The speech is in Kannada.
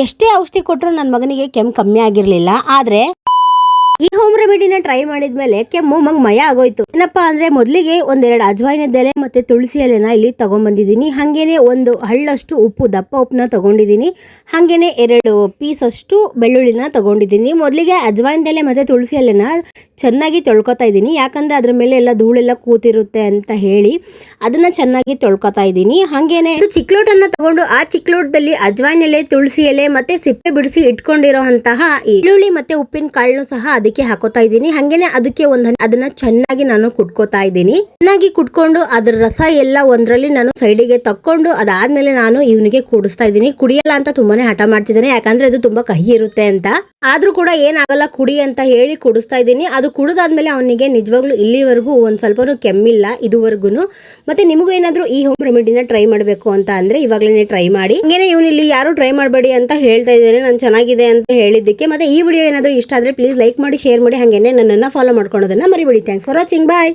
ಎಷ್ಟೇ ಔಷಧಿ ಕೊಟ್ಟರು ನನ್ನ ಮಗನಿಗೆ ಕೆಮ್ಮು ಕಮ್ಮಿ ಆಗಿರಲಿಲ್ಲ. ಆದರೆ ಈ ಹೋಮ್ ರೆಮಿಡಿನ ಟ್ರೈ ಮಾಡಿದ್ಮೇಲೆ ಕೆಮ್ಮು ಮಯ ಆಗೋಯ್ತು. ಏನಪ್ಪಾ ಅಂದ್ರೆ ಮೊದಲಿಗೆ ಒಂದೆರಡು ಅಜ್ವಾಯಿನದ ಎಲೆ ಮತ್ತೆ ತುಳಸಿ ಎಲೆನ ಇಲ್ಲಿ ತಗೊಂಡ್ಬಂದಿದ್ದೀನಿ. ಹಾಗೇನೆ ಒಂದು ಹಳ್ಳಷ್ಟು ಉಪ್ಪು, ದಪ್ಪ ಉಪ್ಪನ್ನ ತಗೊಂಡಿದ್ದೀನಿ. ಹಾಗೇನೆ 2 ಪೀಸ್ ಅಷ್ಟು ಬೆಳ್ಳುಳ್ಳಿನ ತಗೊಂಡಿದ್ದೀನಿ. ಮೊದಲಿಗೆ ಅಜ್ವಾಯಿನದ ಎಲೆ ಮತ್ತೆ ತುಳಸಿ ಎಲೆನ ಚೆನ್ನಾಗಿ ತೊಳ್ಕೊತಾ ಇದ್ದೀನಿ, ಯಾಕಂದ್ರೆ ಅದ್ರ ಮೇಲೆ ಎಲ್ಲ ಧೂಳೆಲ್ಲ ಕೂತಿರುತ್ತೆ ಅಂತ ಹೇಳಿ ಅದನ್ನ ಚೆನ್ನಾಗಿ ತೊಳ್ಕೊತಾ ಇದ್ದೀನಿ. ಹಾಗೇನೆ ಚಿಕ್ಲೋಟನ್ನ ತಗೊಂಡು ಆ ಚಿಕ್ಲೋಟದಲ್ಲಿ ಅಜ್ವಾಯಿನ ಎಲೆ, ತುಳಸಿ ಎಲೆ ಮತ್ತೆ ಸಿಪ್ಪೆ ಬಿಡಿಸಿ ಇಟ್ಕೊಂಡಿರೋಂತಹ ಈರುಳ್ಳಿ ಮತ್ತೆ ಉಪ್ಪಿನ ಕಾಳನ್ನು ಸಹ ಅದಕ್ಕೆ ಹಾಕೋತಾ ಇದ್ದೀನಿ. ಹಾಗೇನೆ ಅದಕ್ಕೆ ಅದನ್ನ ಚೆನ್ನಾಗಿ ನಾನು ಕುಟ್ಕೋತಾ ಇದ್ದೀನಿ. ಚೆನ್ನಾಗಿ ಕುಟ್ಕೊಂಡು ಅದರ ರಸ ಎಲ್ಲ ಒಂದ್ರಲ್ಲಿ ನಾನು ಸೈಡಿಗೆ ತಕ್ಕೊಂಡು ಅದಾದ್ಮೇಲೆ ನಾನು ಇವನಿಗೆ ಕುಡಿಸ್ತಾ ಇದ್ದೀನಿ. ಕುಡಿಯಲ್ಲ ಅಂತ ತುಂಬಾನೇ ಹಠ ಮಾಡ್ತಿದ್ದಾನೆ, ಯಾಕಂದ್ರೆ ಅದು ತುಂಬಾ ಕಹಿ ಇರುತ್ತೆ ಅಂತ. ಆದ್ರೂ ಕೂಡ ಏನಾಗಲ್ಲ ಕುಡಿ ಅಂತ ಹೇಳಿ ಕುಡಿಸ್ತಾ ಇದ್ದೀನಿ. ಅದು ಕುಡಿದಾದ್ಮೇಲೆ ಅವನಿಗೆ ನಿಜವಾಗ್ಲೂ ಇಲ್ಲಿವರೆಗೂ ಒಂದ್ ಸ್ವಲ್ಪನೂ ಕೆಮ್ಮಿಲ್ಲ ಇದುವರೆಗೂ. ಮತ್ತೆ ನಿಮಗೂ ಏನಾದ್ರೂ ಈ ಹೋಮ್ ರೆಮಿಡಿನ ಟ್ರೈ ಮಾಡಬೇಕು ಅಂತ ಅಂದ್ರೆ ಇವಾಗಲೇ ಟ್ರೈ ಮಾಡಿ. ಹಂಗೇನೆ ಇವನಿಲ್ಲಿ ಯಾರು ಟ್ರೈ ಮಾಡಬೇಡಿ ಅಂತ ಹೇಳ್ತಾ ಇದ್ದೇನೆ, ನಾನು ಚೆನ್ನಾಗಿದೆ ಅಂತ ಹೇಳಿದ್ದಕ್ಕೆ. ಮತ್ತೆ ಈ ವಿಡಿಯೋ ಏನಾದ್ರೂ ಇಷ್ಟ ಆದ್ರೆ ಪ್ಲೀಸ್ ಲೈಕ್ ಮಾಡಿ, ಶೇರ್ ಮಾಡಿ, ಹಾಗೇನೆ ನನ್ನನ್ನು ಫಾಲೋ ಮಾಡ್ಕೊಳ್ಳೋದನ್ನ ಮರಿಬೇಡಿ. Thanks for watching, bye.